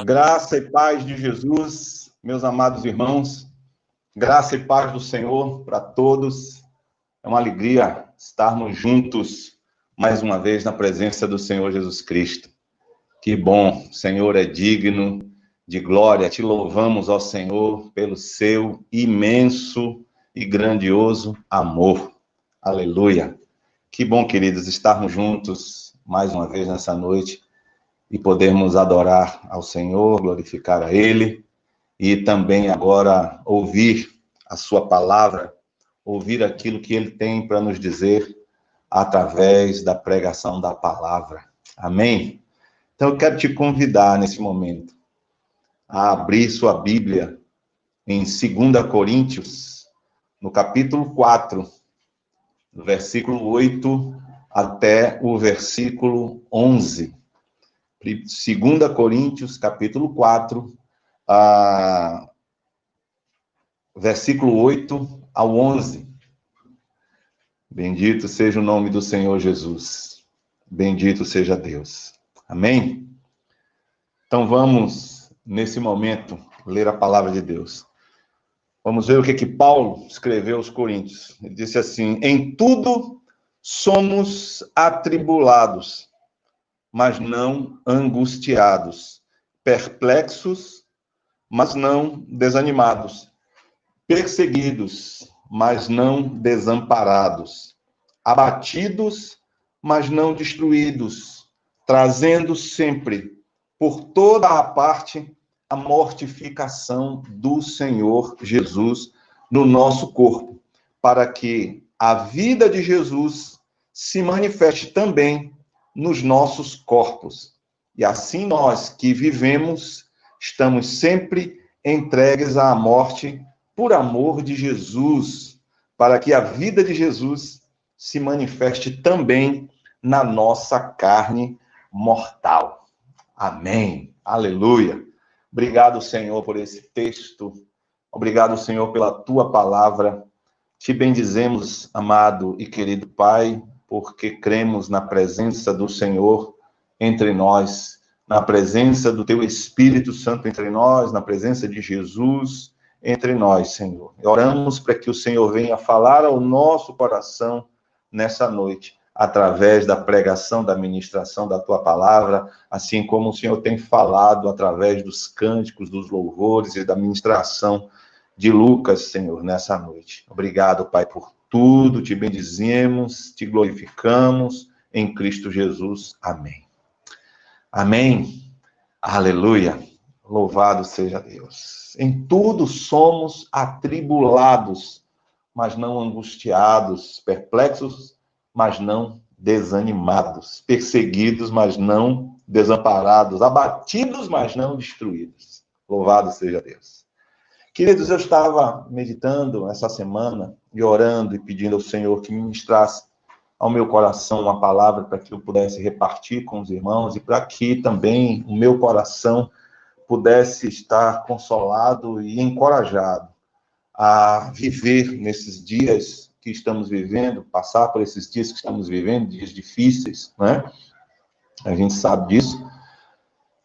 Graça e paz de Jesus, meus amados irmãos, graça e paz do Senhor para todos. É uma alegria estarmos juntos mais uma vez na presença do Senhor Jesus Cristo. Que bom, o Senhor é digno de glória. Te louvamos, ó Senhor, pelo seu imenso e grandioso amor. Aleluia. Que bom, queridos, estarmos juntos mais uma vez nessa noite e podermos adorar ao Senhor, glorificar a Ele e também agora ouvir a sua palavra, ouvir aquilo que Ele tem para nos dizer através da pregação da palavra. Amém? Então eu quero te convidar nesse momento a abrir sua Bíblia em 2 Coríntios, no capítulo 4, do versículo 8 até o versículo 11. 2 Coríntios, capítulo 4, versículo 8 ao 11. Bendito seja o nome do Senhor Jesus. Bendito seja Deus. Amém? Então vamos, nesse momento, ler a palavra de Deus. Vamos ver o que Paulo escreveu aos Coríntios. Ele disse assim: em tudo somos atribulados, mas não angustiados, perplexos, mas não desanimados, perseguidos, mas não desamparados, abatidos, mas não destruídos, trazendo sempre, por toda a parte, a mortificação do Senhor Jesus no nosso corpo, para que a vida de Jesus se manifeste também nos nossos corpos. E assim nós que vivemos, estamos sempre entregues à morte por amor de Jesus, para que a vida de Jesus se manifeste também na nossa carne mortal. Amém. Aleluia. Obrigado, Senhor, por esse texto. Obrigado, Senhor, pela tua palavra. Te bendizemos, amado e querido Pai, porque cremos na presença do Senhor entre nós, na presença do Teu Espírito Santo entre nós, na presença de Jesus entre nós, Senhor. E oramos para que o Senhor venha falar ao nosso coração nessa noite, através da pregação, da ministração da Tua palavra, assim como o Senhor tem falado através dos cânticos, dos louvores e da ministração de Lucas, Senhor, nessa noite. Obrigado, Pai, por tudo, te bendizemos, te glorificamos em Cristo Jesus. Amém. Amém. Aleluia. Louvado seja Deus. Em tudo somos atribulados, mas não angustiados, perplexos, mas não desanimados, perseguidos, mas não desamparados, abatidos, mas não destruídos. Louvado seja Deus. Queridos, eu estava meditando essa semana e orando e pedindo ao Senhor que ministrasse ao meu coração uma palavra para que eu pudesse repartir com os irmãos e para que também o meu coração pudesse estar consolado e encorajado a viver nesses dias que estamos vivendo, passar por esses dias que estamos vivendo, dias difíceis, né? A gente sabe disso.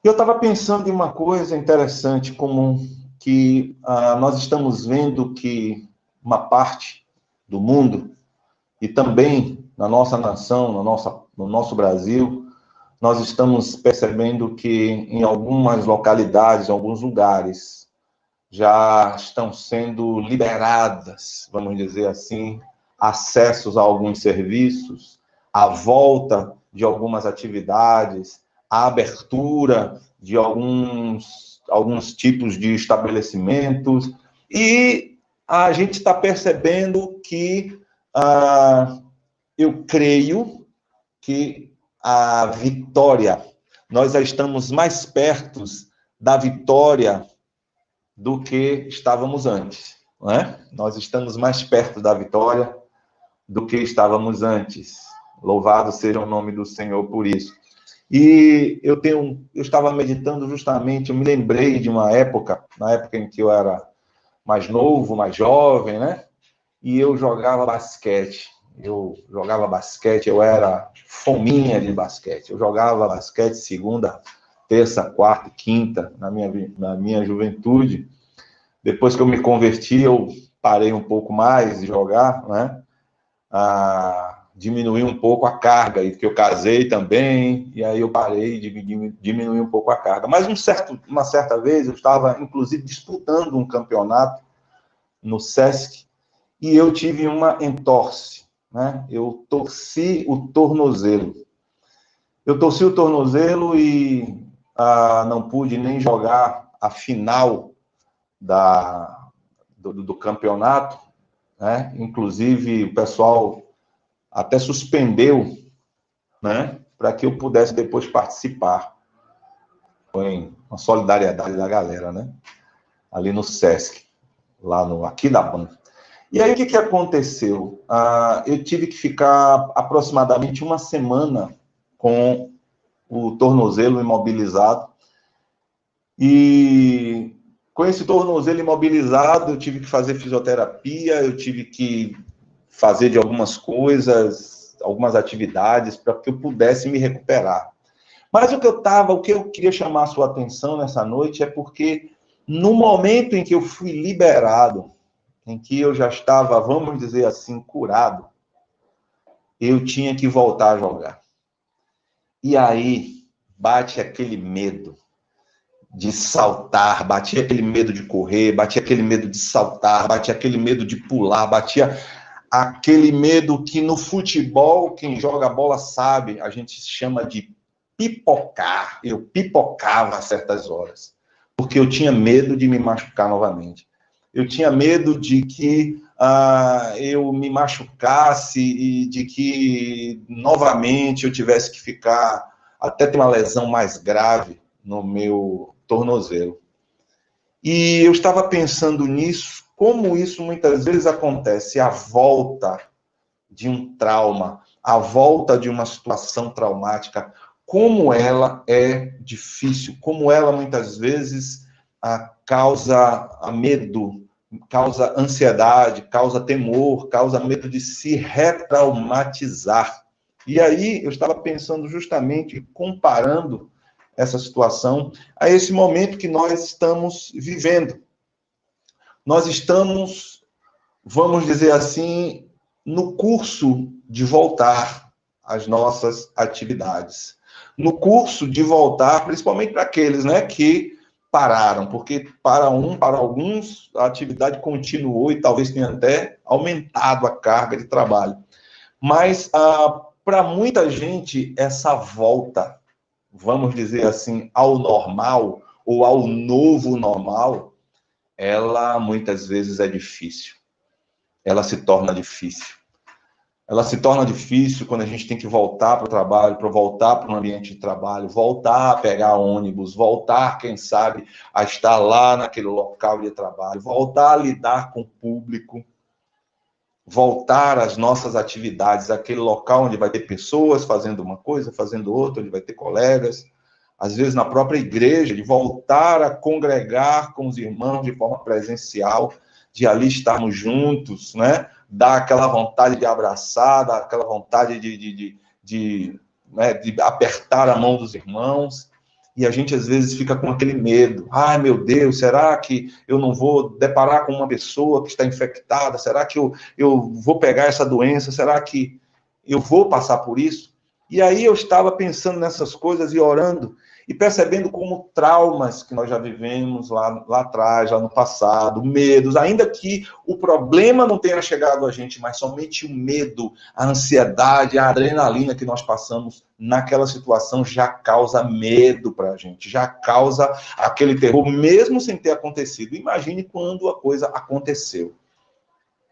Eu estava pensando em uma coisa interessante, como que nós estamos vendo que uma parte do mundo, e também na nossa nação, no nosso Brasil, nós estamos percebendo que em algumas localidades, em alguns lugares, já estão sendo liberadas, vamos dizer assim, acessos a alguns serviços, a volta de algumas atividades, a abertura de alguns tipos de estabelecimentos, e a gente está percebendo que, eu creio que a vitória, nós já estamos mais perto da vitória do que estávamos antes, não é? Nós estamos mais perto da vitória do que estávamos antes. Louvado seja o nome do Senhor por isso. E eu estava meditando justamente, eu me lembrei de uma época, na época em que eu era mais novo, mais jovem, né? E eu jogava basquete. Eu era fominha de basquete. Eu jogava basquete segunda terça, quarta, quinta, na minha juventude. Depois que eu me converti, eu parei um pouco mais de jogar, né? Diminuir um pouco a carga, e que eu casei também, e aí eu parei de diminuir um pouco a carga. Mas uma certa vez, eu estava, inclusive, disputando um campeonato no Sesc, e eu tive uma entorse, né? Eu torci o tornozelo. Eu torci o tornozelo e não pude nem jogar a final do campeonato, né? Inclusive, o pessoal até suspendeu, né? Para que eu pudesse depois participar. Foi uma solidariedade da galera, né? Ali no Sesc, lá no Aquidauana. E aí, o que aconteceu? Eu tive que ficar aproximadamente uma semana com o tornozelo imobilizado. E com esse tornozelo imobilizado, eu tive que fazer fisioterapia, eu tive que fazer de algumas coisas, algumas atividades, para que eu pudesse me recuperar. Mas o que eu queria chamar a sua atenção nessa noite é porque, no momento em que eu fui liberado, em que eu já estava, vamos dizer assim, curado, eu tinha que voltar a jogar. E aí, bate aquele medo de saltar, batia aquele medo de correr, batia aquele medo de saltar, batia aquele medo de pular, batia aquele medo que no futebol, quem joga bola sabe, a gente chama de pipocar. Eu pipocava a certas horas, porque eu tinha medo de me machucar novamente. Eu tinha medo de que eu me machucasse e de que novamente eu tivesse que ficar, até ter uma lesão mais grave no meu tornozelo. E eu estava pensando nisso, como isso muitas vezes acontece, a volta de um trauma, a volta de uma situação traumática, como ela é difícil, como ela muitas vezes causa medo, causa ansiedade, causa temor, causa medo de se retraumatizar. E aí eu estava pensando justamente, comparando essa situação a esse momento que nós estamos vivendo. Nós estamos, vamos dizer assim, no curso de voltar às nossas atividades. No curso de voltar, principalmente para aqueles, né, que pararam, porque para alguns a atividade continuou e talvez tenha até aumentado a carga de trabalho. Mas para muita gente, essa volta, vamos dizer assim, ao normal ou ao novo normal, ela muitas vezes é difícil. Ela se torna difícil. Ela se torna difícil quando a gente tem que voltar para o trabalho, para voltar para um ambiente de trabalho, voltar a pegar ônibus, voltar, quem sabe, a estar lá naquele local de trabalho, voltar a lidar com o público, voltar às nossas atividades, aquele local onde vai ter pessoas fazendo uma coisa, fazendo outra, onde vai ter colegas, às vezes na própria igreja, de voltar a congregar com os irmãos de forma presencial, de ali estarmos juntos, né? Dá aquela vontade de abraçar, dá aquela vontade de apertar a mão dos irmãos, e a gente às vezes fica com aquele medo. Ai, meu Deus, será que eu não vou deparar com uma pessoa que está infectada? Será que eu vou pegar essa doença? Será que eu vou passar por isso? E aí eu estava pensando nessas coisas e orando, e percebendo como traumas que nós já vivemos lá atrás, lá no passado, medos, ainda que o problema não tenha chegado a gente, mas somente o medo, a ansiedade, a adrenalina que nós passamos naquela situação já causa medo para a gente, já causa aquele terror, mesmo sem ter acontecido. Imagine quando a coisa aconteceu.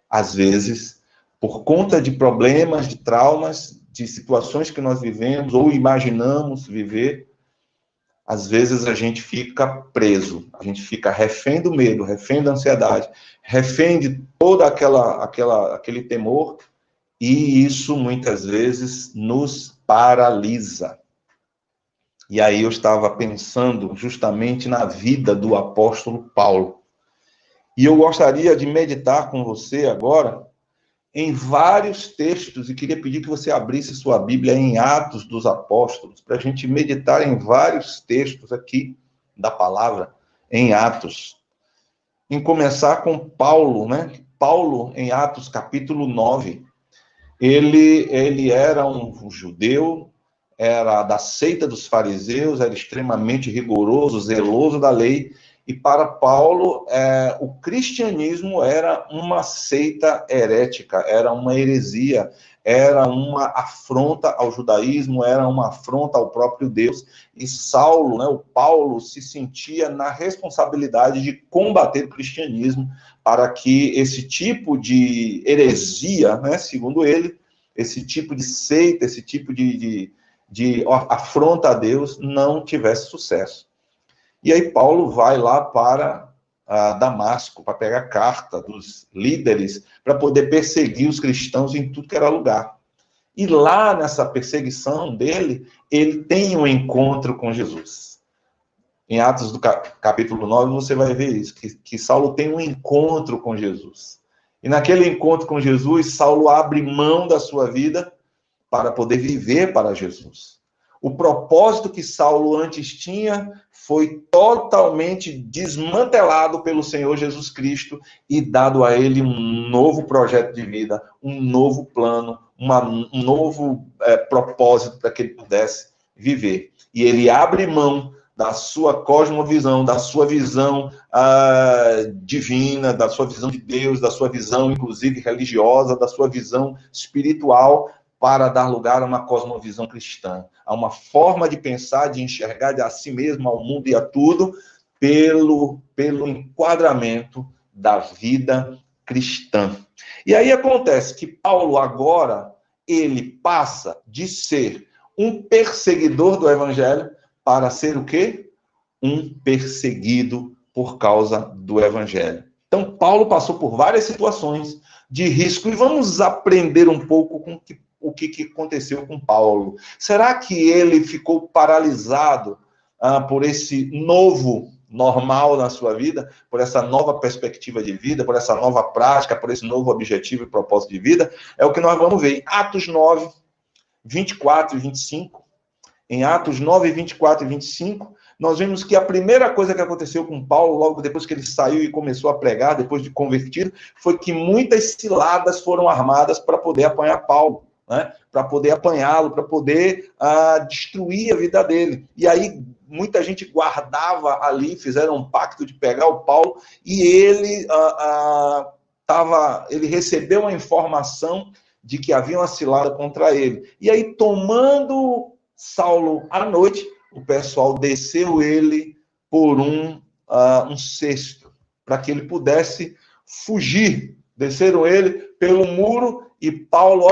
Às vezes, por conta de problemas, de traumas, de situações que nós vivemos ou imaginamos viver, às vezes a gente fica preso, a gente fica refém do medo, refém da ansiedade, refém de todo aquele temor, e isso muitas vezes nos paralisa. E aí eu estava pensando justamente na vida do apóstolo Paulo. E eu gostaria de meditar com você agora em vários textos, e queria pedir que você abrisse sua Bíblia em Atos dos Apóstolos, para a gente meditar em vários textos aqui da palavra, em Atos. Em começar com Paulo, né? Paulo, em Atos capítulo 9, ele era um judeu, era da seita dos fariseus, era extremamente rigoroso, zeloso da lei, e para Paulo, o cristianismo era uma seita herética, era uma heresia, era uma afronta ao judaísmo, era uma afronta ao próprio Deus, e Saulo, né, o Paulo, se sentia na responsabilidade de combater o cristianismo para que esse tipo de heresia, né, segundo ele, esse tipo de seita, esse tipo de afronta a Deus não tivesse sucesso. E aí Paulo vai lá para Damasco, para pegar carta dos líderes, para poder perseguir os cristãos em tudo que era lugar. E lá nessa perseguição dele, ele tem um encontro com Jesus. Em Atos do capítulo 9, você vai ver isso, que Saulo tem um encontro com Jesus. E naquele encontro com Jesus, Saulo abre mão da sua vida para poder viver para Jesus. O propósito que Saulo antes tinha foi totalmente desmantelado pelo Senhor Jesus Cristo e dado a ele um novo projeto de vida, um novo plano, um novo propósito para que ele pudesse viver. E ele abre mão da sua cosmovisão, da sua visão divina, da sua visão de Deus, da sua visão, inclusive, religiosa, da sua visão espiritual, para dar lugar a uma cosmovisão cristã, a uma forma de pensar, de enxergar a si mesmo, ao mundo e a tudo, pelo enquadramento da vida cristã. E aí acontece que Paulo agora, ele passa de ser um perseguidor do evangelho para ser o quê? Um perseguido por causa do evangelho. Então, Paulo passou por várias situações de risco, e vamos aprender um pouco com o que aconteceu com Paulo. Será que ele ficou paralisado por esse novo normal na sua vida, por essa nova perspectiva de vida, por essa nova prática, por esse novo objetivo e propósito de vida? É o que nós vamos ver em Atos 9, 24 e 25. Em Atos 9, 24 e 25, nós vemos que a primeira coisa que aconteceu com Paulo, logo depois que ele saiu e começou a pregar, depois de convertido, foi que muitas ciladas foram armadas para poder apanhar Paulo, né? Para poder apanhá-lo, para poder destruir a vida dele. E aí muita gente guardava ali, fizeram um pacto de pegar o Paulo, e ele ele recebeu a informação de que havia uma cilada contra ele. E aí, tomando Saulo à noite, o pessoal desceu ele por um cesto, para que ele pudesse fugir. Desceram ele pelo muro e Paulo,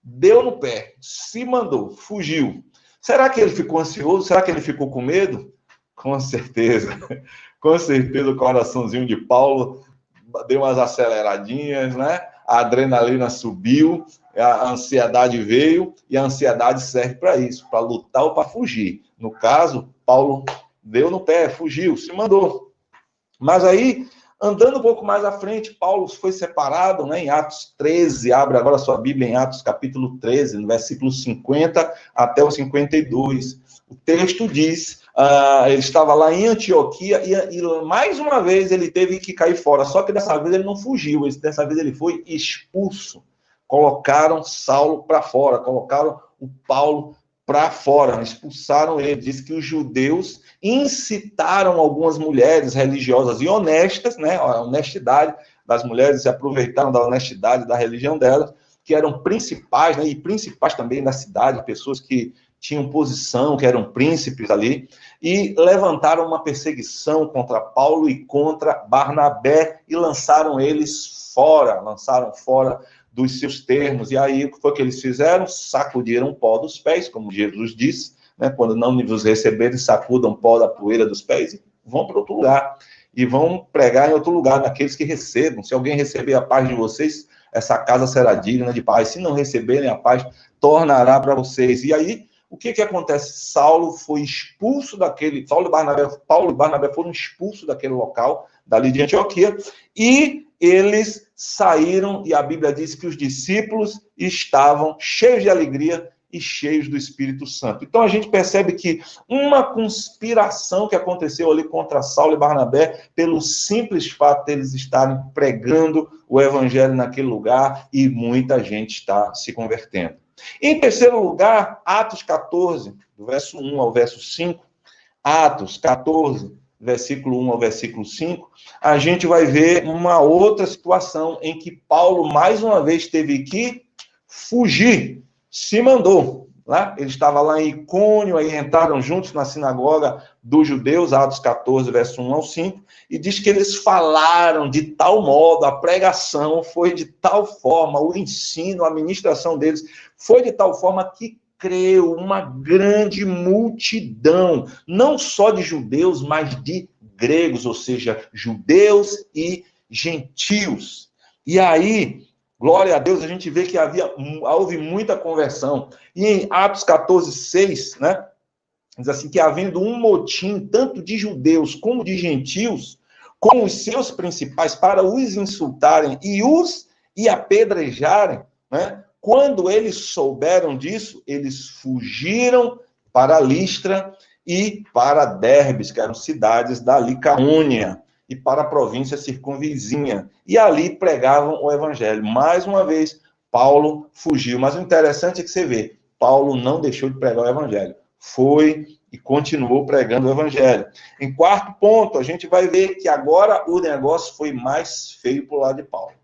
deu no pé, se mandou, fugiu. Será que ele ficou ansioso? Será que ele ficou com medo? Com certeza. Com certeza o coraçãozinho de Paulo deu umas aceleradinhas, né? A adrenalina subiu, a ansiedade veio, e a ansiedade serve para isso, para lutar ou para fugir. No caso, Paulo deu no pé, fugiu, se mandou. Mas aí, andando um pouco mais à frente, Paulo foi separado, né, em Atos 13, abre agora a sua Bíblia em Atos capítulo 13, no versículo 50 até o 52. O texto diz, ele estava lá em Antioquia e mais uma vez ele teve que cair fora, só que dessa vez ele não fugiu, dessa vez ele foi expulso. Colocaram Saulo para fora, colocaram o Paulo para fora, expulsaram ele. Diz que os judeus incitaram algumas mulheres religiosas e honestas, né, a honestidade das mulheres, se aproveitaram da honestidade da religião delas, que eram principais, né, e principais também da cidade, pessoas que tinham posição, que eram príncipes ali, e levantaram uma perseguição contra Paulo e contra Barnabé, e lançaram fora dos seus termos. E aí, o que foi que eles fizeram? Sacudiram o pó dos pés, como Jesus disse, né? Quando não vos receberem, sacudam pó da poeira dos pés e vão para outro lugar. E vão pregar em outro lugar, naqueles que recebam. Se alguém receber a paz de vocês, essa casa será digna de paz. Se não receberem a paz, tornará para vocês. E aí, o que acontece? Saulo foi expulso Paulo e Barnabé foram expulsos daquele local, dali de Antioquia, e eles saíram, e a Bíblia diz que os discípulos estavam cheios de alegria e cheios do Espírito Santo. Então a gente percebe que uma conspiração que aconteceu ali contra Saulo e Barnabé, pelo simples fato de eles estarem pregando o evangelho naquele lugar, e muita gente está se convertendo. Em terceiro lugar, Atos 14, do verso 1 ao verso 5, Atos 14, versículo 1 ao versículo 5, a gente vai ver uma outra situação em que Paulo, mais uma vez, teve que fugir. Se mandou, né? Ele estava lá em Icônio, aí entraram juntos na sinagoga dos judeus, Atos 14, verso 1 ao 5, e diz que eles falaram de tal modo, a pregação foi de tal forma, o ensino, a ministração deles foi de tal forma que creu uma grande multidão, não só de judeus, mas de gregos, ou seja, judeus e gentios. E aí, glória a Deus, a gente vê que houve muita conversão. E em Atos 14, 6, né, diz assim, que havendo um motim, tanto de judeus como de gentios, com os seus principais, para os insultarem e apedrejarem, né, quando eles souberam disso, eles fugiram para Listra e para Derbes, que eram cidades da Licaônia, e para a província circunvizinha, e ali pregavam o evangelho. Mais uma vez, Paulo fugiu, mas o interessante é que você vê, Paulo não deixou de pregar o evangelho, foi e continuou pregando o evangelho. Em quarto ponto, a gente vai ver que agora o negócio foi mais feio para o lado de Paulo.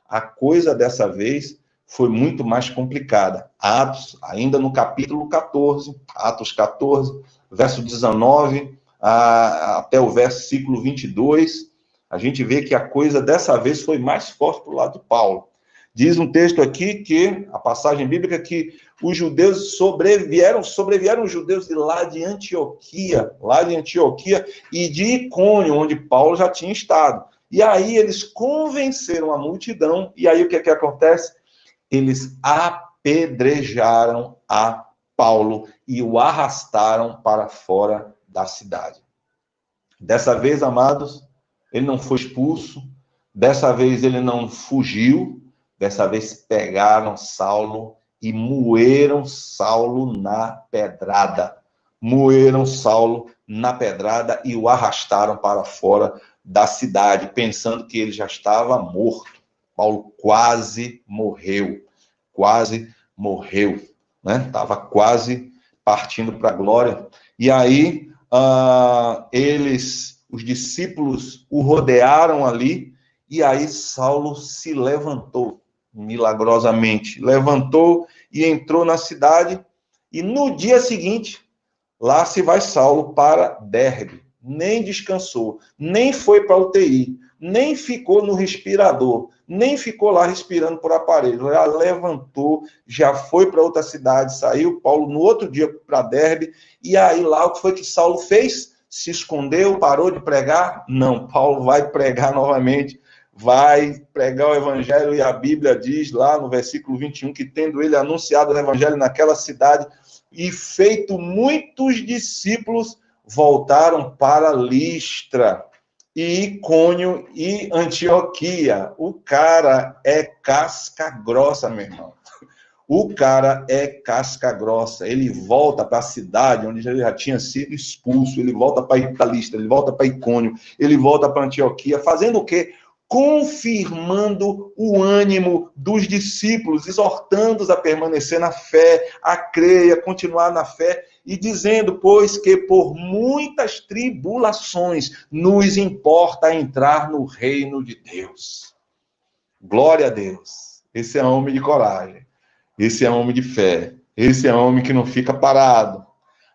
A coisa dessa vez foi muito mais complicada. Atos, ainda no capítulo 14, Atos 14, verso 19, até o versículo 22, a gente vê que a coisa dessa vez foi mais forte para o lado de Paulo. Diz um texto aqui que, a passagem bíblica, que os judeus sobreviveram os judeus de lá de Antioquia e de Icônio, onde Paulo já tinha estado. E aí eles convenceram a multidão, e aí o que é que acontece? Eles apedrejaram a Paulo e o arrastaram para fora da cidade. Dessa vez, amados, ele não foi expulso, dessa vez ele não fugiu, dessa vez pegaram Saulo e moeram Saulo na pedrada. Moeram Saulo na pedrada e o arrastaram para fora da cidade, pensando que ele já estava morto. Paulo quase morreu, né? Estava quase partindo para a glória. E aí, os discípulos o rodearam ali, e aí Saulo se levantou, milagrosamente. Levantou e entrou na cidade, e no dia seguinte, lá se vai Saulo para Derbe. Nem descansou, nem foi para a UTI, nem ficou no respirador, nem ficou lá respirando por aparelho. Já levantou, já foi para outra cidade, saiu Paulo no outro dia para Derbe, e aí lá o que foi que Saulo fez? Se escondeu, parou de pregar? Não, Paulo vai pregar novamente, vai pregar o evangelho, e a Bíblia diz lá no versículo 21, que tendo ele anunciado o evangelho naquela cidade, e feito muitos discípulos, voltaram para Listra, e Icônio e Antioquia. O cara é casca grossa, meu irmão. O cara é casca grossa. Ele volta para a cidade onde ele já tinha sido expulso, ele volta para Listra, ele volta para Icônio, ele volta para Antioquia, fazendo o quê? Confirmando o ânimo dos discípulos, exortando-os a permanecer na fé, a crer, a continuar na fé, e dizendo, pois, que por muitas tribulações nos importa entrar no reino de Deus. Glória a Deus. Esse é homem de coragem. Esse é homem de fé. Esse é homem que não fica parado.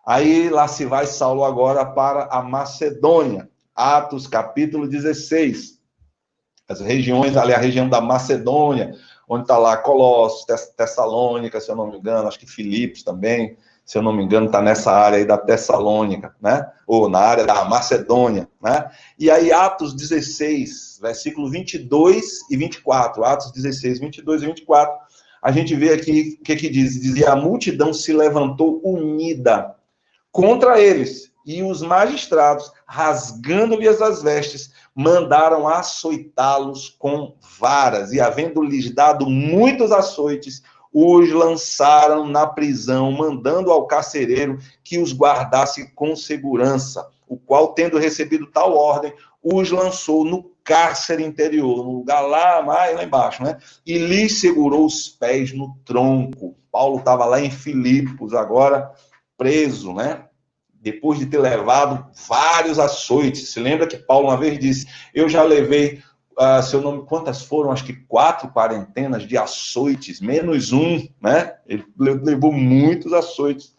Aí lá se vai Saulo agora para a Macedônia. Atos capítulo 16. As regiões, ali a região da Macedônia, onde está lá Colossos, Tessalônica, se eu não me engano, acho que Filipos também, se eu não me engano, está nessa área aí da Tessalônica, né? Ou na área da Macedônia, né? E aí Atos 16, versículo 22 e 24, Atos 16, 22 e 24, a gente vê aqui o que diz, dizia, a multidão se levantou unida contra eles, E os magistrados, rasgando-lhes as vestes, mandaram açoitá-los com varas. E, havendo-lhes dado muitos açoites, os lançaram na prisão, mandando ao carcereiro que os guardasse com segurança, o qual, tendo recebido tal ordem, os lançou no cárcere interior, no lugar lá embaixo, né? E lhes segurou os pés no tronco. Paulo estava lá em Filipos, agora preso, né? Depois de ter levado vários açoites. Se lembra que Paulo uma vez disse, eu já levei, seu nome, quantas foram? Acho que 4 quarentenas de açoites, menos um, né? Ele levou muitos açoites.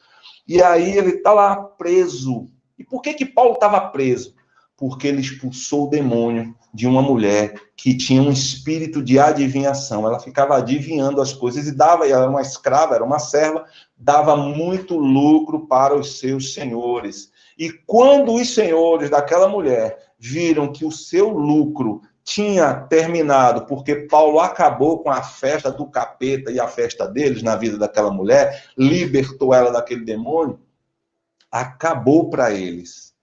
E aí ele está lá preso. E por que Paulo estava preso? Porque ele expulsou o demônio de uma mulher que tinha um espírito de adivinhação. Ela ficava adivinhando as coisas e dava, ela era uma escrava, era uma serva, dava muito lucro para os seus senhores. E quando os senhores daquela mulher viram que o seu lucro tinha terminado, porque Paulo acabou com a festa do capeta e a festa deles na vida daquela mulher, libertou ela daquele demônio, acabou para eles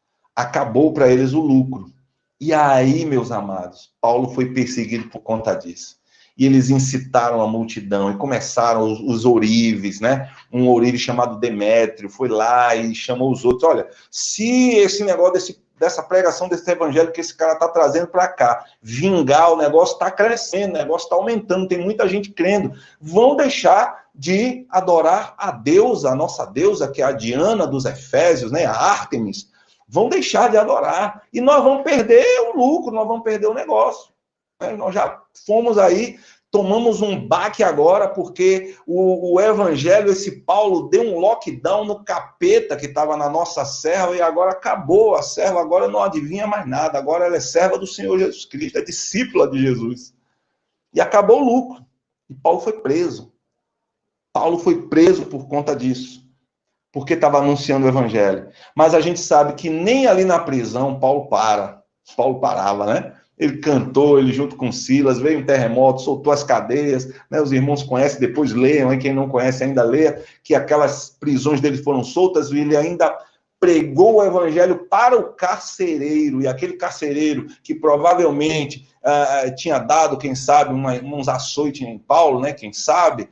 o lucro. E aí, meus amados, Paulo foi perseguido por conta disso. E eles incitaram a multidão e começaram os ourives, né? Um ourive chamado Demétrio foi lá e chamou os outros. Olha, se esse negócio dessa pregação, desse evangelho que esse cara está trazendo para cá, vingar, o negócio está crescendo, o negócio está aumentando, tem muita gente crendo. Vão deixar de adorar a deusa, a nossa deusa, que é a Diana dos Efésios, né? A Ártemis. Vão deixar de adorar. E nós vamos perder o lucro, nós vamos perder o negócio. Nós já fomos aí, tomamos um baque agora, porque o evangelho, esse Paulo, deu um lockdown no capeta que estava na nossa serva, e agora acabou. A serva agora não adivinha mais nada. Agora ela é serva do Senhor Jesus Cristo, é discípula de Jesus. E acabou o lucro. E Paulo foi preso. Paulo foi preso por conta disso, porque estava anunciando o evangelho. Mas a gente sabe que nem ali na prisão Paulo parava, né? Ele cantou, ele junto com Silas, veio um terremoto, soltou as cadeias, né? Os irmãos conhecem, depois leiam, hein? Quem não conhece ainda leia, que aquelas prisões dele foram soltas, e ele ainda pregou o evangelho para o carcereiro, e aquele carcereiro que provavelmente tinha dado, quem sabe, uns açoites em Paulo, né? Quem sabe,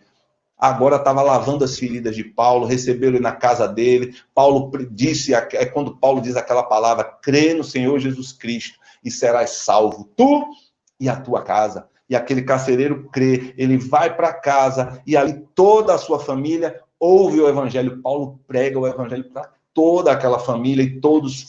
agora estava lavando as feridas de Paulo, recebeu ele na casa dele. Paulo disse, é quando Paulo diz aquela palavra, crê no Senhor Jesus Cristo e serás salvo, tu e a tua casa. E aquele carcereiro crê, ele vai para casa e ali toda a sua família ouve o evangelho. Paulo prega o evangelho para toda aquela família e todos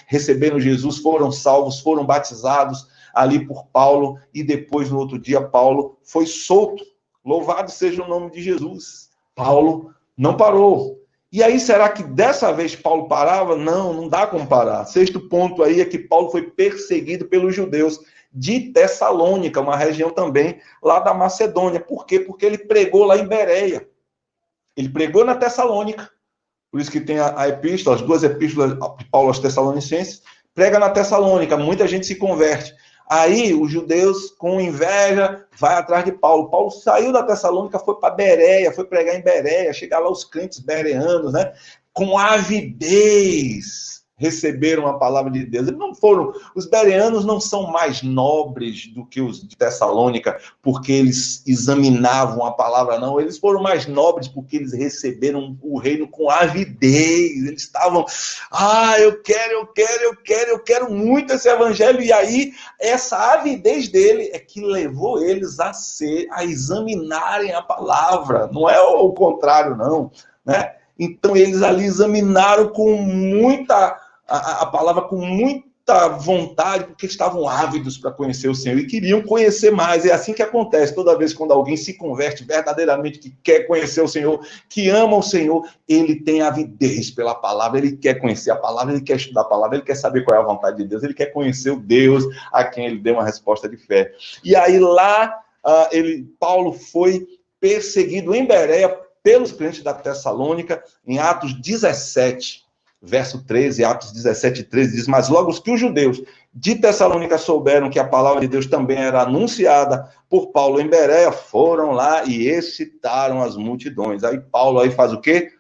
receberam Jesus, foram salvos, foram batizados ali por Paulo, e depois no outro dia Paulo foi solto. Louvado seja o nome de Jesus. Paulo não parou. E aí, será que dessa vez Paulo parava? Não, não dá como parar. 6º ponto aí é que Paulo foi perseguido pelos judeus de Tessalônica, uma região também lá da Macedônia. Por quê? Porque ele pregou lá em Bereia. Ele pregou na Tessalônica. Por isso que tem a epístola, as 2 epístolas de Paulo aos Tessalonicenses, prega na Tessalônica, muita gente se converte. Aí os judeus, com inveja, vai atrás de Paulo. Paulo saiu da Tessalônica, foi para Bereia, foi pregar em Bereia, chegar lá os crentes bereanos, né? Com avidez receberam a palavra de Deus. Eles não foram, os bereanos não são mais nobres do que os de Tessalônica, porque eles examinavam a palavra, não. Eles foram mais nobres porque eles receberam o reino com avidez. Eles estavam, eu quero muito esse evangelho. E aí, essa avidez dele é que levou eles a examinarem a palavra. Não é o contrário, não, né? Então, eles ali examinaram com muita a palavra, com muita vontade, porque estavam ávidos para conhecer o Senhor e queriam conhecer mais. É assim que acontece toda vez quando alguém se converte verdadeiramente, que quer conhecer o Senhor, que ama o Senhor, ele tem avidez pela palavra, ele quer conhecer a palavra, ele quer estudar a palavra, ele quer saber qual é a vontade de Deus, ele quer conhecer o Deus a quem ele deu uma resposta de fé. E aí lá, Paulo foi perseguido em Bereia pelos crentes da Tessalônica, em Atos 17, verso 13, Atos 17, 13, diz, mas logo que os judeus de Tessalônica souberam que a palavra de Deus também era anunciada por Paulo em Bereia, foram lá e excitaram as multidões. Aí Paulo faz o quê?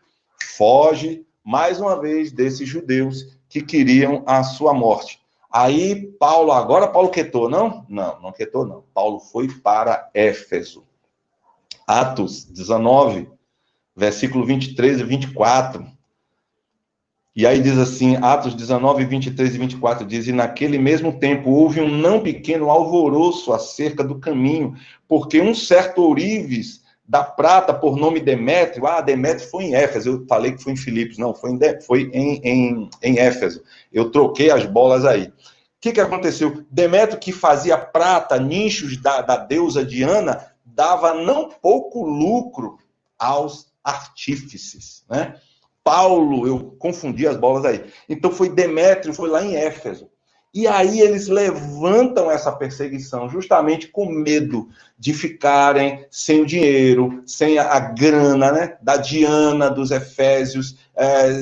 Foge mais uma vez, desses judeus que queriam a sua morte. Aí, Paulo quietou, não? Não quietou, não. Paulo foi para Éfeso. Atos 19, versículo 23 e 24. E aí diz assim, Atos 19, 23 e 24, diz, e naquele mesmo tempo houve um não pequeno alvoroço acerca do caminho, porque um certo ourives da prata, por nome Demétrio, Demétrio foi em Éfeso, eu falei que foi em Filipos, não, foi em Éfeso, eu troquei as bolas aí. O que aconteceu? Demétrio, que fazia prata, nichos da deusa Diana, dava não pouco lucro aos artífices, né? Paulo, eu confundi as bolas aí. Então foi Demétrio, foi lá em Éfeso. E aí eles levantam essa perseguição justamente com medo de ficarem sem o dinheiro, sem a grana, né, da Diana, dos Efésios,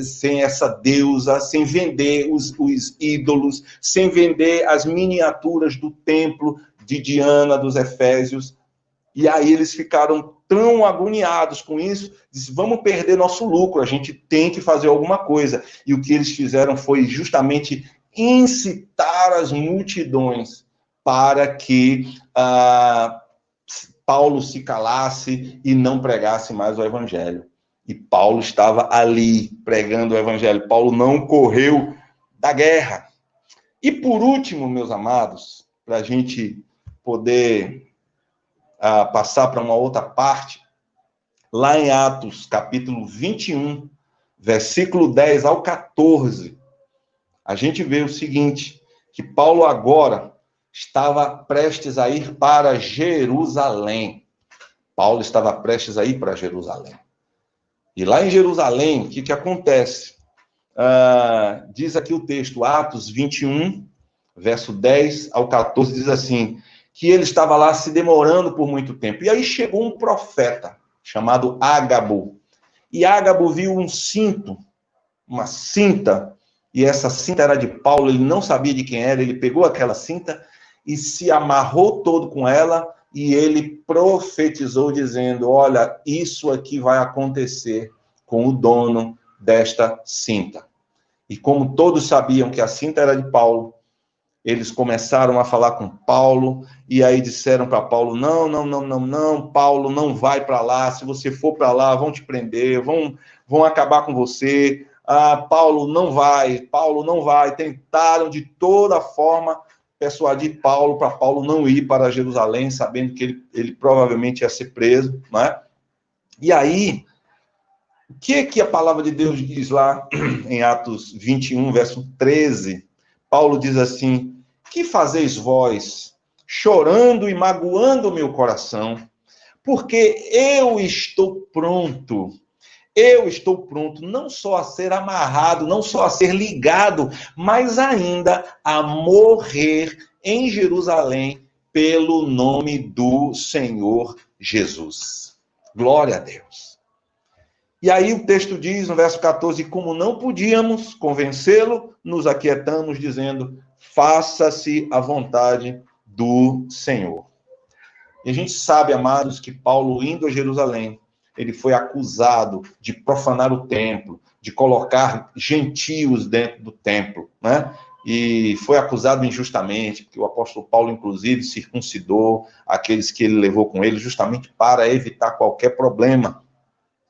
sem essa deusa, sem vender os ídolos, sem vender as miniaturas do templo de Diana, dos Efésios. E aí eles ficaram tão agoniados com isso, disse, vamos perder nosso lucro, a gente tem que fazer alguma coisa. E o que eles fizeram foi justamente incitar as multidões para que Paulo se calasse e não pregasse mais o evangelho. E Paulo estava ali pregando o evangelho. Paulo não correu da guerra. E por último, meus amados, para a gente poder passar para uma outra parte, lá em Atos, capítulo 21, versículo 10 ao 14, a gente vê o seguinte, que Paulo agora estava prestes a ir para Jerusalém. Paulo estava prestes a ir para Jerusalém. E lá em Jerusalém, o que acontece? Diz aqui o texto, Atos 21, verso 10 ao 14, diz assim, que ele estava lá se demorando por muito tempo. E aí chegou um profeta, chamado Ágabo. E Ágabo viu um cinto, uma cinta, e essa cinta era de Paulo, ele não sabia de quem era, ele pegou aquela cinta e se amarrou todo com ela, e ele profetizou dizendo, olha, isso aqui vai acontecer com o dono desta cinta. E como todos sabiam que a cinta era de Paulo, eles começaram a falar com Paulo, e aí disseram para Paulo, não, Paulo, não vai para lá, se você for para lá, vão te prender, vão acabar com você, Paulo não vai, tentaram de toda forma persuadir Paulo, para Paulo não ir para Jerusalém, sabendo que ele provavelmente ia ser preso, né? E aí, o que a palavra de Deus diz lá em Atos 21, verso 13? Paulo diz assim, que fazeis vós, chorando e magoando o meu coração, porque eu estou pronto não só a ser amarrado, não só a ser ligado, mas ainda a morrer em Jerusalém pelo nome do Senhor Jesus. Glória a Deus. E aí o texto diz, no verso 14, como não podíamos convencê-lo, nos aquietamos, dizendo, faça-se a vontade do Senhor. E a gente sabe, amados, que Paulo, indo a Jerusalém, ele foi acusado de profanar o templo, de colocar gentios dentro do templo, né? E foi acusado injustamente, porque o apóstolo Paulo, inclusive, circuncidou aqueles que ele levou com ele, justamente para evitar qualquer problema.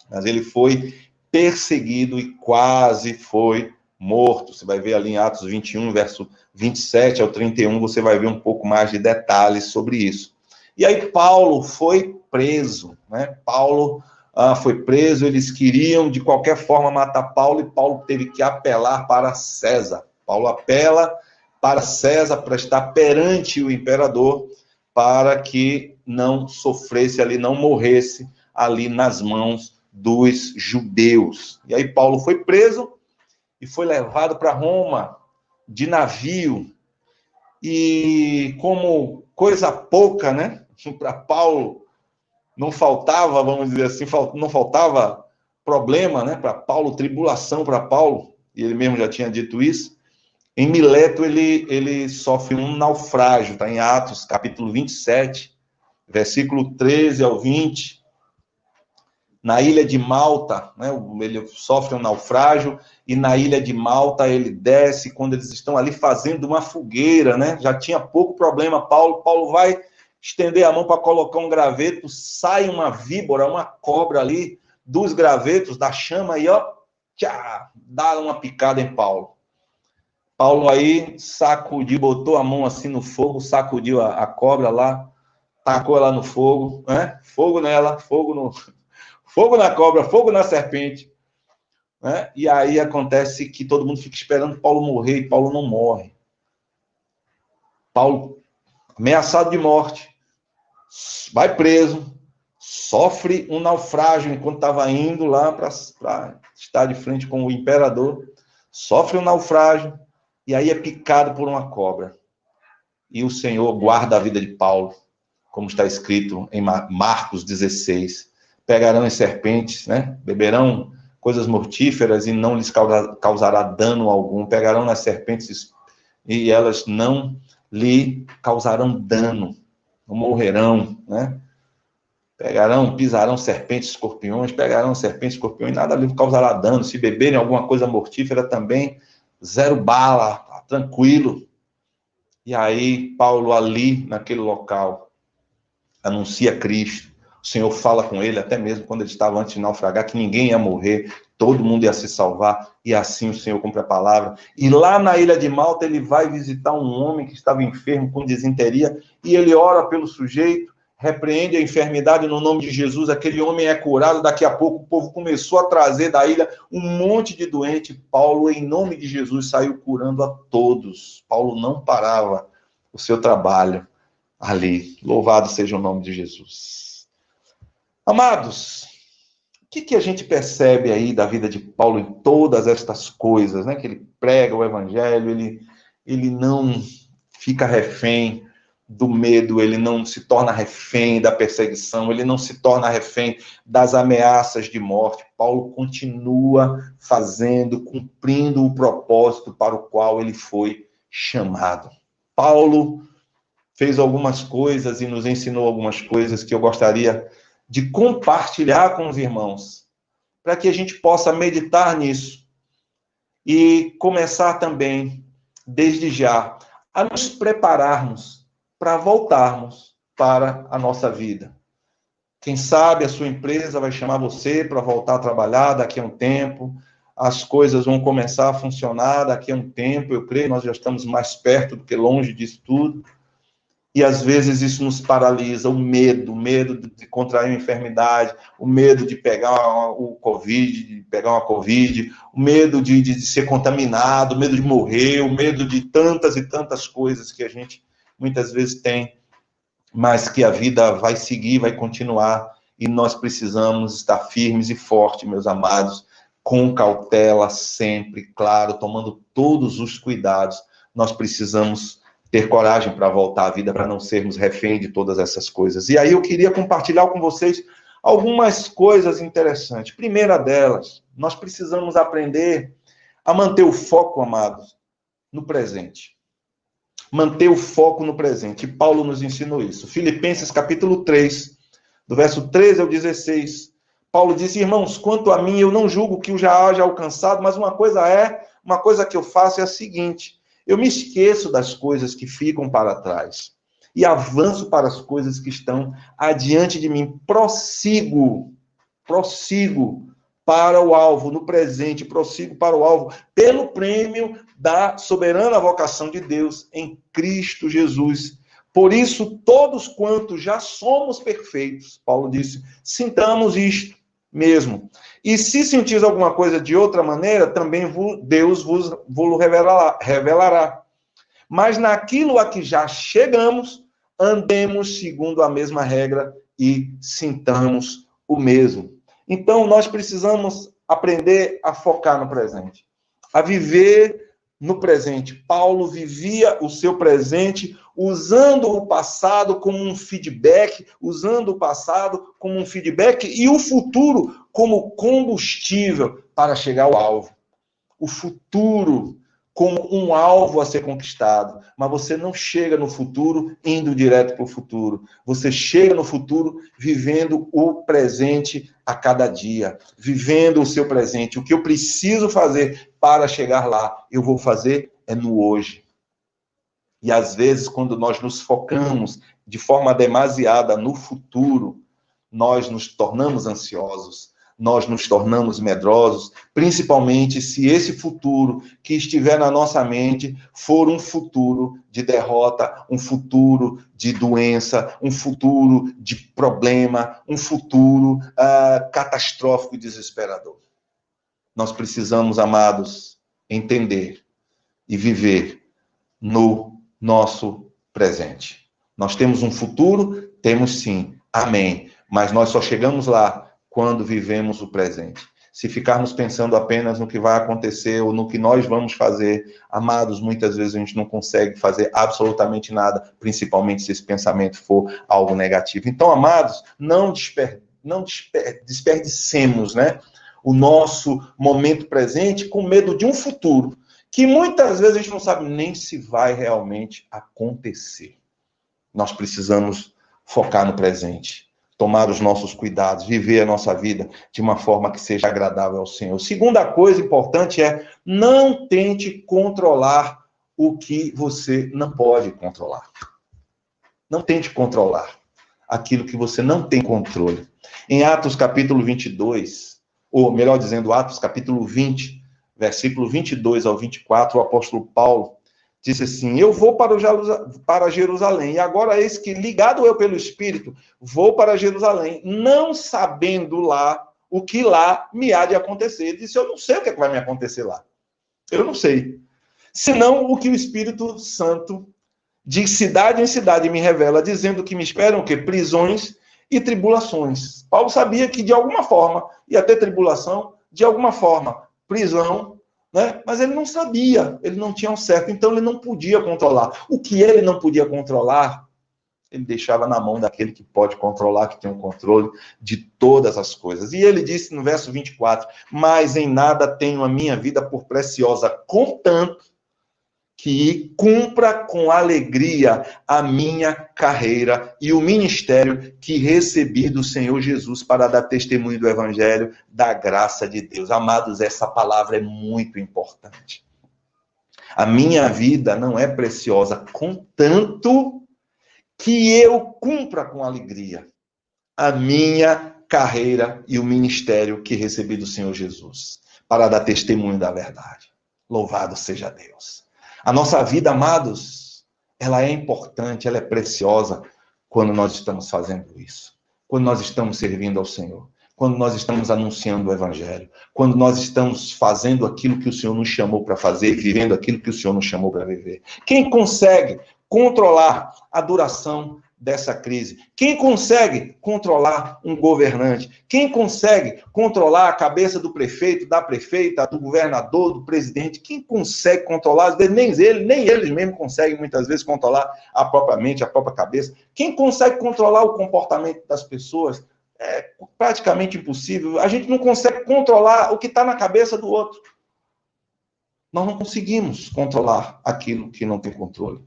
Mas ele foi perseguido e quase foi morto. Você vai ver ali em Atos 21, verso 27 ao 31, você vai ver um pouco mais de detalhes sobre isso. E aí Paulo foi preso, né? Paulo foi preso, eles queriam de qualquer forma matar Paulo, e Paulo teve que apelar para César. Paulo apela para César, para estar perante o imperador, para que não sofresse ali, não morresse ali nas mãos dos judeus. E aí Paulo foi preso e foi levado para Roma de navio. E como coisa pouca, né? Para Paulo não faltava, vamos dizer assim, não faltava problema, né? Para Paulo, tribulação para Paulo, e ele mesmo já tinha dito isso. Em Mileto ele sofre um naufrágio, está em Atos, capítulo 27, versículo 13 ao 20. Na ilha de Malta, né, ele sofre um naufrágio, e na ilha de Malta ele desce, quando eles estão ali fazendo uma fogueira, né, já tinha pouco problema, Paulo vai estender a mão para colocar um graveto, sai uma víbora, uma cobra ali, dos gravetos, da chama, e ó, tchá, dá uma picada em Paulo. Paulo aí sacudiu, botou a mão assim no fogo, sacudiu a cobra lá, tacou ela no fogo, né? Fogo nela, fogo na cobra, fogo na serpente, né? E aí acontece que todo mundo fica esperando Paulo morrer, e Paulo não morre. Paulo, ameaçado de morte, vai preso, sofre um naufrágio enquanto estava indo lá para estar de frente com o imperador, sofre um naufrágio, e aí é picado por uma cobra. E o Senhor guarda a vida de Paulo, como está escrito em Marcos 16. Pegarão as serpentes, né? Beberão coisas mortíferas e não lhes causará dano algum. Pegarão nas serpentes e elas não lhe causarão dano, não morrerão, né? Pisarão serpentes, escorpiões, pegarão serpentes, escorpiões, nada lhe causará dano. Se beberem alguma coisa mortífera também, zero bala, tá tranquilo. E aí, Paulo ali, naquele local, anuncia Cristo. O Senhor fala com ele, até mesmo quando ele estava antes de naufragar, que ninguém ia morrer, todo mundo ia se salvar, e assim o Senhor cumpre a palavra. E lá na ilha de Malta, ele vai visitar um homem que estava enfermo com disenteria, e ele ora pelo sujeito, repreende a enfermidade no nome de Jesus, aquele homem é curado, daqui a pouco o povo começou a trazer da ilha um monte de doente. Paulo, em nome de Jesus, saiu curando a todos. Paulo não parava o seu trabalho ali. Louvado seja o nome de Jesus. Amados, o que a gente percebe aí da vida de Paulo em todas estas coisas, né? Que ele prega o evangelho, ele não fica refém do medo, ele não se torna refém da perseguição, ele não se torna refém das ameaças de morte. Paulo continua fazendo, cumprindo o propósito para o qual ele foi chamado. Paulo fez algumas coisas e nos ensinou algumas coisas que eu gostaria de compartilhar com os irmãos, para que a gente possa meditar nisso e começar também, desde já, a nos prepararmos para voltarmos para a nossa vida. Quem sabe a sua empresa vai chamar você para voltar a trabalhar daqui a um tempo, as coisas vão começar a funcionar daqui a um tempo, eu creio que nós já estamos mais perto do que longe disso tudo, e às vezes isso nos paralisa, o medo de contrair uma enfermidade, o medo de pegar o Covid, o medo de ser contaminado, o medo de morrer, o medo de tantas e tantas coisas que a gente muitas vezes tem, mas que a vida vai seguir, vai continuar, e nós precisamos estar firmes e fortes, meus amados, com cautela sempre, claro, tomando todos os cuidados. Nós precisamos ter coragem para voltar à vida, para não sermos refém de todas essas coisas. E aí eu queria compartilhar com vocês algumas coisas interessantes. Primeira delas, nós precisamos aprender a manter o foco, amados, no presente. Manter o foco no presente. E Paulo nos ensinou isso. Filipenses capítulo 3, do verso 13 ao 16. Paulo disse: irmãos, quanto a mim, eu não julgo que eu já haja alcançado, mas uma coisa que eu faço é a seguinte: eu me esqueço das coisas que ficam para trás e avanço para as coisas que estão adiante de mim. Prossigo para o alvo, no presente, prossigo para o alvo, pelo prêmio da soberana vocação de Deus em Cristo Jesus. Por isso, todos quantos já somos perfeitos, Paulo disse, sintamos isto mesmo. E se sentis alguma coisa de outra maneira, também Deus vos revelará. Mas naquilo a que já chegamos, andemos segundo a mesma regra e sintamos o mesmo. Então, nós precisamos aprender a focar no presente, a viver no presente. Paulo vivia o seu presente usando o passado como um feedback, e o futuro como combustível para chegar ao alvo. O futuro como um alvo a ser conquistado, mas você não chega no futuro indo direto para o futuro. Você chega no futuro vivendo o presente a cada dia, vivendo o seu presente. O que eu preciso fazer para chegar lá, eu vou fazer é no hoje. E às vezes, quando nós nos focamos de forma demasiada no futuro, nós nos tornamos ansiosos, nós nos tornamos medrosos, principalmente se esse futuro que estiver na nossa mente for um futuro de derrota, um futuro de doença, um futuro de problema, um futuro catastrófico e desesperador. Nós precisamos, amados, entender e viver no nosso presente. Nós temos um futuro? Temos sim. Amém. Mas nós só chegamos lá quando vivemos o presente. Se ficarmos pensando apenas no que vai acontecer ou no que nós vamos fazer, amados, muitas vezes a gente não consegue fazer absolutamente nada, principalmente se esse pensamento for algo negativo. Então, amados, não desperdicemos, né, o nosso momento presente com medo de um futuro que muitas vezes a gente não sabe nem se vai realmente acontecer. Nós precisamos focar no presente, tomar os nossos cuidados, viver a nossa vida de uma forma que seja agradável ao Senhor. Segunda coisa importante é: não tente controlar o que você não pode controlar. Não tente controlar aquilo que você não tem controle. Em Atos capítulo 22, ou melhor dizendo, Atos capítulo 20, versículo 22 ao 24, o apóstolo Paulo disse assim: eu vou para Jerusalém, e agora eis que, ligado eu pelo Espírito, vou para Jerusalém, não sabendo lá o que lá me há de acontecer. Ele disse: eu não sei o que é que vai me acontecer lá. Eu não sei. Senão o que o Espírito Santo, de cidade em cidade, me revela, dizendo que me esperam o quê? Prisões e tribulações. Paulo sabia que, de alguma forma, ia ter tribulação, de alguma forma, prisão, né? Mas ele não sabia, ele não tinha um certo, então ele não podia controlar. O que ele não podia controlar, ele deixava na mão daquele que pode controlar, que tem o controle de todas as coisas. E ele disse no verso 24: mas em nada tenho a minha vida por preciosa, contanto que cumpra com alegria a minha carreira e o ministério que recebi do Senhor Jesus para dar testemunho do Evangelho, da graça de Deus. Amados, essa palavra é muito importante. A minha vida não é preciosa, contanto que eu cumpra com alegria a minha carreira e o ministério que recebi do Senhor Jesus, para dar testemunho da verdade. Louvado seja Deus. A nossa vida, amados, ela é importante, ela é preciosa quando nós estamos fazendo isso. Quando nós estamos servindo ao Senhor. Quando nós estamos anunciando o Evangelho. Quando nós estamos fazendo aquilo que o Senhor nos chamou para fazer, vivendo aquilo que o Senhor nos chamou para viver. Quem consegue controlar a duração dessa crise? Quem consegue controlar um governante? Quem consegue controlar a cabeça do prefeito, da prefeita, do governador, do presidente? Quem consegue controlar? Às vezes nem eles mesmos conseguem muitas vezes controlar a própria mente, a própria cabeça. Quem consegue controlar o comportamento das pessoas? É praticamente impossível. A gente não consegue controlar o que está na cabeça do outro. Nós não conseguimos controlar aquilo que não tem controle,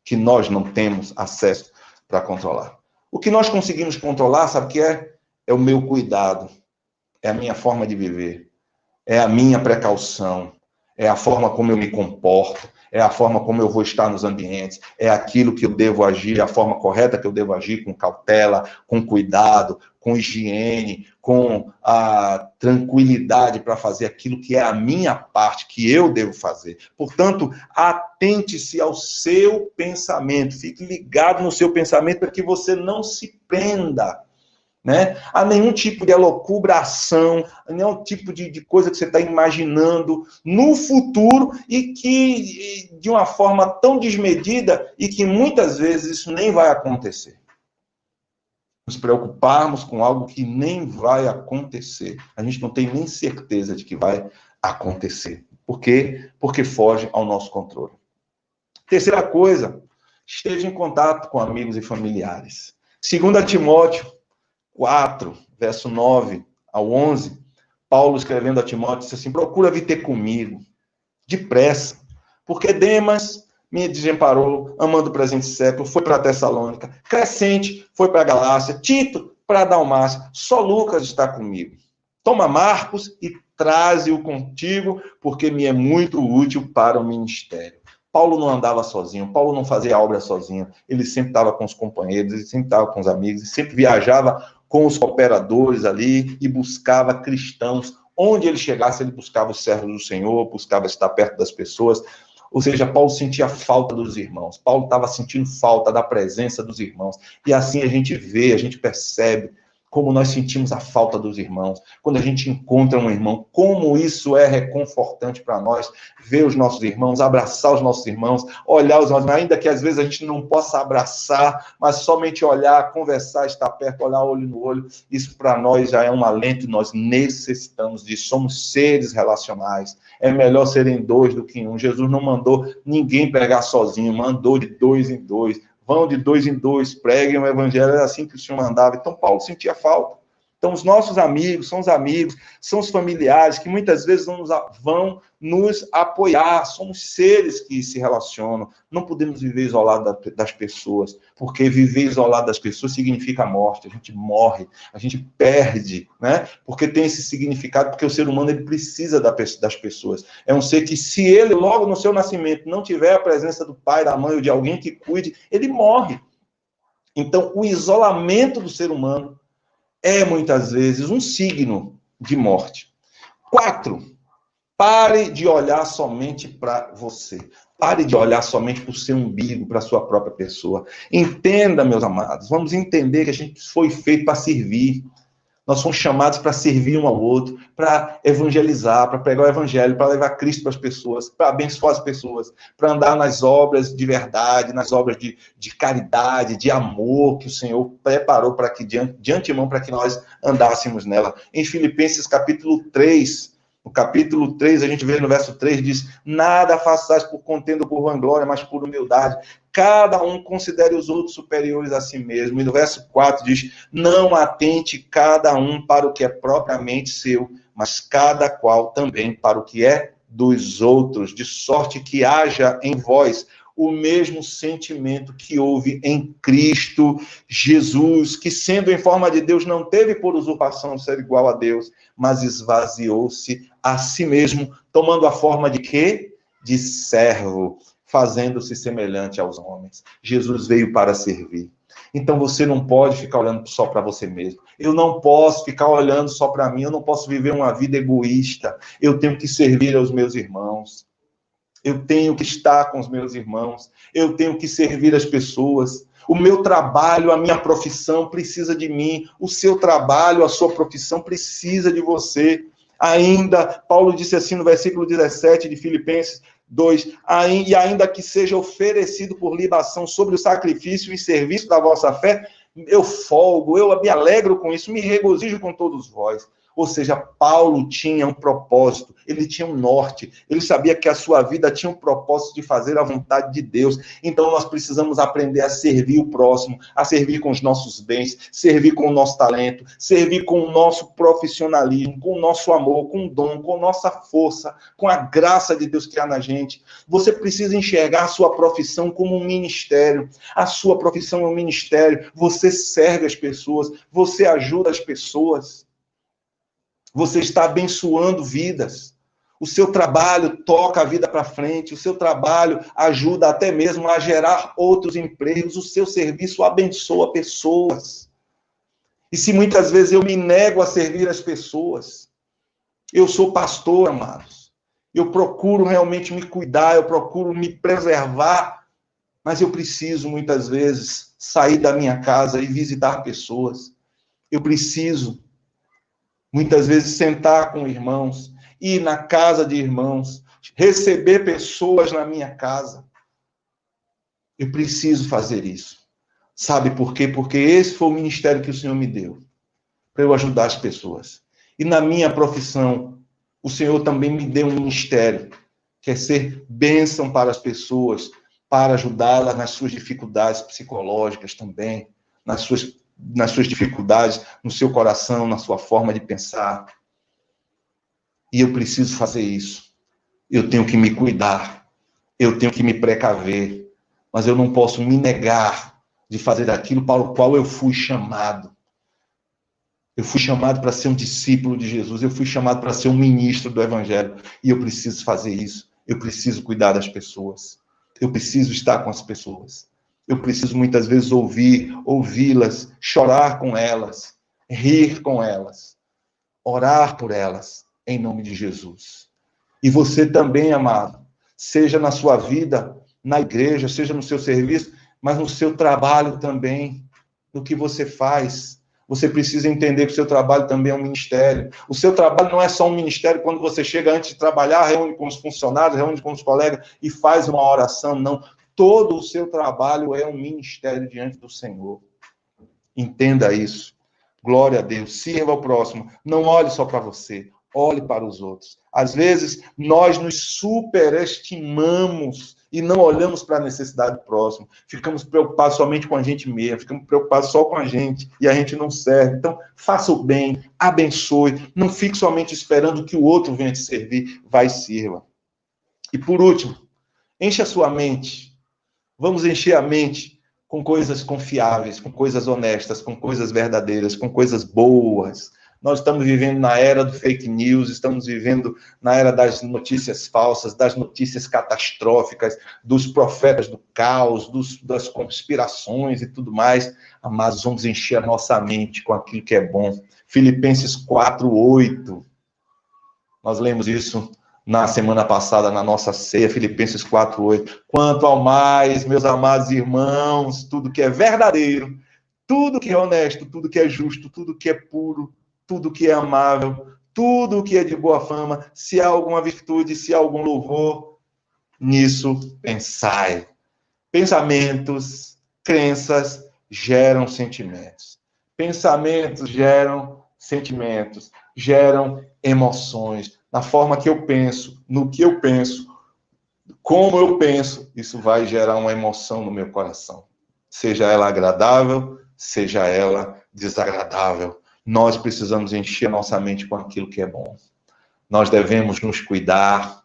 que nós não temos acesso para controlar. O que nós conseguimos controlar, sabe o que é? É o meu cuidado, é a minha forma de viver, é a minha precaução, é a forma como eu me comporto, é a forma como eu vou estar nos ambientes, é aquilo que eu devo agir, a forma correta que eu devo agir, com cautela, com cuidado, com higiene, com a tranquilidade para fazer aquilo que é a minha parte, que eu devo fazer. Portanto, atente-se ao seu pensamento, fique ligado no seu pensamento para que você não se prenda, né, a nenhum tipo de elucubração, a nenhum tipo de coisa que você está imaginando no futuro e que de uma forma tão desmedida e que muitas vezes isso nem vai acontecer. Nos preocuparmos com algo que nem vai acontecer. A gente não tem nem certeza de que vai acontecer. Por quê? Porque foge ao nosso controle. Terceira coisa, esteja em contato com amigos e familiares. 2 Timóteo 4, verso 9 ao 11, Paulo escrevendo a Timóteo, disse assim: procura vir ter comigo, depressa, Porque Demas me desamparou, amando o presente século, foi para Tessalônica. Crescente foi para Galácia. Tito para Dalmácia. Só Lucas está comigo. Toma Marcos e traze-o contigo, porque me é muito útil para o ministério. Paulo não andava sozinho, Paulo não fazia obra sozinho, ele sempre estava com os companheiros, ele sempre estava com os amigos, ele sempre viajava com os cooperadores ali e buscava cristãos. Onde ele chegasse, ele buscava os servos do Senhor, buscava estar perto das pessoas. Ou seja, Paulo sentia falta dos irmãos, Paulo estava sentindo falta da presença dos irmãos. E assim a gente vê, a gente percebe como nós sentimos a falta dos irmãos. Quando a gente encontra um irmão, como isso é reconfortante para nós, ver os nossos irmãos, abraçar os nossos irmãos, olhar os nossos irmãos, ainda que às vezes a gente não possa abraçar, mas somente olhar, conversar, estar perto, olhar olho no olho, isso para nós já é um alento, nós necessitamos disso, somos seres relacionais. É melhor serem dois do que um. Jesus não mandou ninguém pregar sozinho, mandou de dois em dois. Vão de dois em dois, preguem o evangelho, era assim que o Senhor mandava. Então, Paulo sentia falta. Então, os nossos amigos, são os familiares que muitas vezes vão nos apoiar. Somos seres que se relacionam. Não podemos viver isolado das pessoas, porque viver isolado das pessoas significa morte. A gente morre, a gente perde, né? Porque tem esse significado, porque o ser humano ele precisa das pessoas. É um ser que, se ele, logo no seu nascimento, não tiver a presença do pai, da mãe ou de alguém que cuide, ele morre. Então, o isolamento do ser humano é, muitas vezes, um signo de morte. 4, pare de olhar somente para você. Pare de olhar somente para o seu umbigo, para a sua própria pessoa. Entenda, meus amados, vamos entender que a gente foi feito para servir. Nós fomos chamados para servir um ao outro, para evangelizar, para pregar o evangelho, para levar Cristo para as pessoas, para abençoar as pessoas, para andar nas obras de verdade, nas obras de caridade, de amor que o Senhor preparou para que, de antemão, para que nós andássemos nela. Em Filipenses capítulo 3, no capítulo 3, a gente vê no verso 3, diz: nada façais por contenda ou por vanglória, mas por humildade. Cada um considere os outros superiores a si mesmo. E no verso 4 diz: não atente cada um para o que é propriamente seu, mas cada qual também para o que é dos outros, de sorte que haja em vós o mesmo sentimento que houve em Cristo Jesus, que sendo em forma de Deus não teve por usurpação de ser igual a Deus, mas esvaziou-se a si mesmo, tomando a forma de quê? De servo, fazendo-se semelhante aos homens. Jesus veio para servir. Então você não pode ficar olhando só para você mesmo. Eu não posso ficar olhando só para mim, eu não posso viver uma vida egoísta. Eu tenho que servir aos meus irmãos. Eu tenho que estar com os meus irmãos. Eu tenho que servir as pessoas. O meu trabalho, a minha profissão precisa de mim. O seu trabalho, a sua profissão precisa de você. Ainda, Paulo disse assim no versículo 17 de Filipenses 2, e ainda que seja oferecido por libação sobre o sacrifício e serviço da vossa fé, eu folgo, eu me alegro com isso, me regozijo com todos vós. Ou seja, Paulo tinha um propósito, ele tinha um norte, ele sabia que a sua vida tinha um propósito de fazer a vontade de Deus. Então nós precisamos aprender a servir o próximo, a servir com os nossos bens, servir com o nosso talento, servir com o nosso profissionalismo, com o nosso amor, com o dom, com a nossa força, com a graça de Deus que há na gente. Você precisa enxergar a sua profissão como um ministério. A sua profissão é um ministério. Você serve as pessoas, você ajuda as pessoas. Você está abençoando vidas. O seu trabalho toca a vida para frente. O seu trabalho ajuda até mesmo a gerar outros empregos. O seu serviço abençoa pessoas. E se muitas vezes eu me nego a servir as pessoas, eu sou pastor, amados. Eu procuro realmente me cuidar, eu procuro me preservar, mas eu preciso muitas vezes sair da minha casa e visitar pessoas. Eu preciso muitas vezes sentar com irmãos, ir na casa de irmãos, receber pessoas na minha casa. Eu preciso fazer isso. Sabe por quê? Porque esse foi o ministério que o Senhor me deu, para eu ajudar as pessoas. E na minha profissão, o Senhor também me deu um ministério, que é ser bênção para as pessoas, para ajudá-las nas suas dificuldades psicológicas também, nas suas dificuldades, no seu coração, na sua forma de pensar. E eu preciso fazer isso. Eu tenho que me cuidar. eu tenho que me precaver, mas eu não posso me negar de fazer aquilo para o qual eu fui chamado. Eu fui chamado para ser um discípulo de Jesus, eu fui chamado para ser um ministro do Evangelho, e eu preciso fazer isso, eu preciso cuidar das pessoas, eu preciso estar com as pessoas, eu preciso muitas vezes ouvi-las, chorar com elas, rir com elas, orar por elas, em nome de Jesus. E você também, amado, seja na sua vida, na igreja, seja no seu serviço, mas no seu trabalho também, no que você faz. Você precisa entender que o seu trabalho também é um ministério. O seu trabalho não é só um ministério quando você chega antes de trabalhar, reúne com os funcionários, reúne com os colegas e faz uma oração, não. Todo o seu trabalho é um ministério diante do Senhor. Entenda isso. Glória a Deus. Sirva ao próximo. Não olhe só para você. Olhe para os outros. Às vezes, nós nos superestimamos e não olhamos para a necessidade do próximo. Ficamos preocupados somente com a gente mesmo, ficamos preocupados só com a gente e a gente não serve. Então, faça o bem, abençoe, não fique somente esperando que o outro venha te servir, vai e sirva. E por último, encha a sua mente. Vamos encher a mente com coisas confiáveis, com coisas honestas, com coisas verdadeiras, com coisas boas. Nós estamos vivendo na era do fake news, estamos vivendo na era das notícias falsas, das notícias catastróficas, dos profetas do caos, das conspirações e tudo mais. Mas vamos encher a nossa mente com aquilo que é bom. Filipenses 4:8. Nós lemos isso na semana passada, na nossa ceia, Filipenses 4:8. Quanto ao mais, meus amados irmãos, tudo que é verdadeiro, tudo que é honesto, tudo que é justo, tudo que é puro, tudo que é amável, tudo que é de boa fama, se há alguma virtude, se há algum louvor, nisso pensai. Pensamentos, crenças geram sentimentos. Pensamentos geram sentimentos, geram emoções. Na forma que eu penso, no que eu penso, como eu penso, isso vai gerar uma emoção no meu coração. Seja ela agradável, seja ela desagradável. Nós precisamos encher a nossa mente com aquilo que é bom. Nós devemos nos cuidar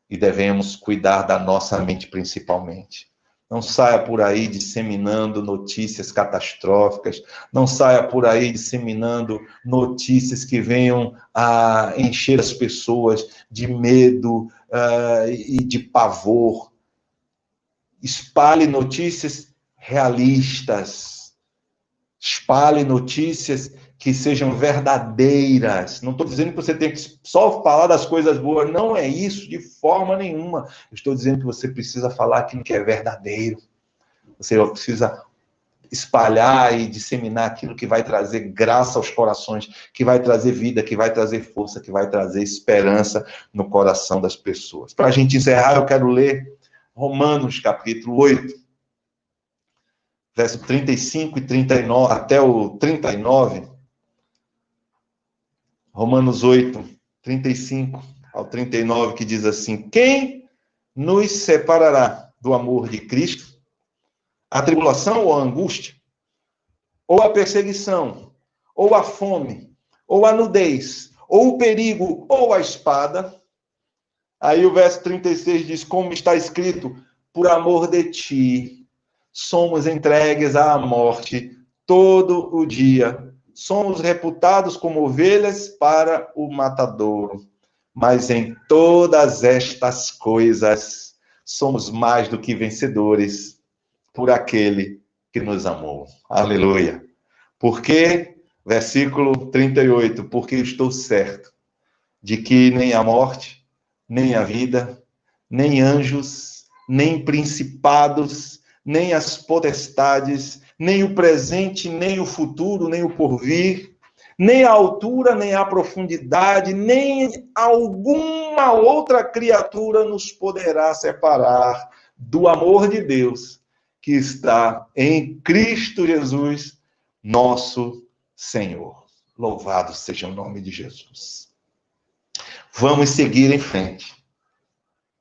e devemos cuidar da nossa mente principalmente. Não saia por aí disseminando notícias catastróficas, não saia por aí disseminando notícias que venham a encher as pessoas de medo e de pavor. Espalhe notícias realistas, espalhe notícias que sejam verdadeiras. Não estou dizendo que você tem que só falar das coisas boas, não é isso de forma nenhuma. Eu estou dizendo que você precisa falar aquilo que é verdadeiro. Você precisa espalhar e disseminar aquilo que vai trazer graça aos corações, que vai trazer vida, que vai trazer força, que vai trazer esperança no coração das pessoas. Para a gente encerrar, eu quero ler Romanos, capítulo 8, verso 35 e 39, até o 39. Romanos 8, 35 ao 39, que diz assim: quem nos separará do amor de Cristo? A tribulação ou a angústia? Ou a perseguição? Ou a fome? Ou a nudez? Ou o perigo? Ou a espada? Aí o verso 36 diz, como está escrito, por amor de ti, somos entregues à morte todo o dia. Somos reputados como ovelhas para o matadouro. Mas em todas estas coisas, somos mais do que vencedores por aquele que nos amou. Aleluia. Porque, versículo 38, porque estou certo de que nem a morte, nem a vida, nem anjos, nem principados, nem as potestades, nem o presente, nem o futuro, nem o porvir, nem a altura, nem a profundidade, nem alguma outra criatura nos poderá separar do amor de Deus que está em Cristo Jesus, nosso Senhor. Louvado seja o nome de Jesus. Vamos seguir em frente,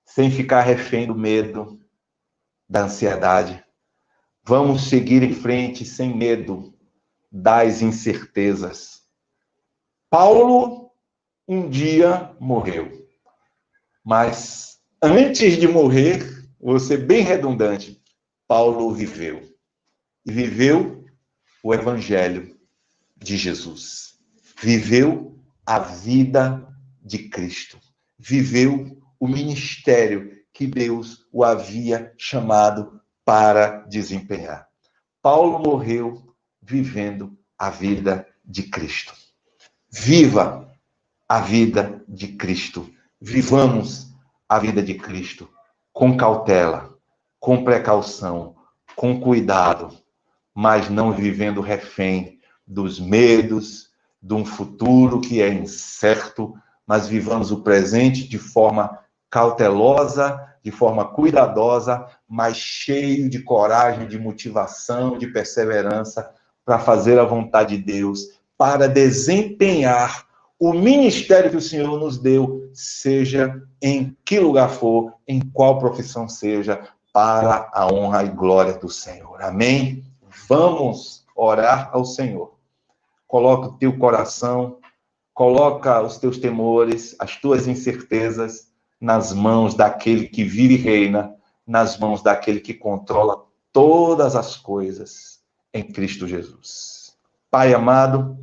sem ficar refém do medo, da ansiedade. Vamos seguir em frente sem medo das incertezas. Paulo um dia morreu, mas antes de morrer, vou ser bem redundante. Paulo viveu. E viveu o evangelho de Jesus. Viveu a vida de Cristo. Viveu o ministério que Deus o havia chamado para desempenhar. Paulo morreu vivendo a vida de Cristo. Viva a vida de Cristo. Vivamos a vida de Cristo com cautela, com precaução, com cuidado, mas não vivendo refém dos medos, de um futuro que é incerto, mas vivamos o presente de forma cautelosa, de forma cuidadosa, mas cheio de coragem, de motivação, de perseverança para fazer a vontade de Deus, para desempenhar o ministério que o Senhor nos deu, seja em que lugar for, em qual profissão seja, para a honra e glória do Senhor. Amém? Vamos orar ao Senhor. Coloca o teu coração, coloca os teus temores, as tuas incertezas nas mãos daquele que vive e reina, nas mãos daquele que controla todas as coisas em Cristo Jesus. Pai amado,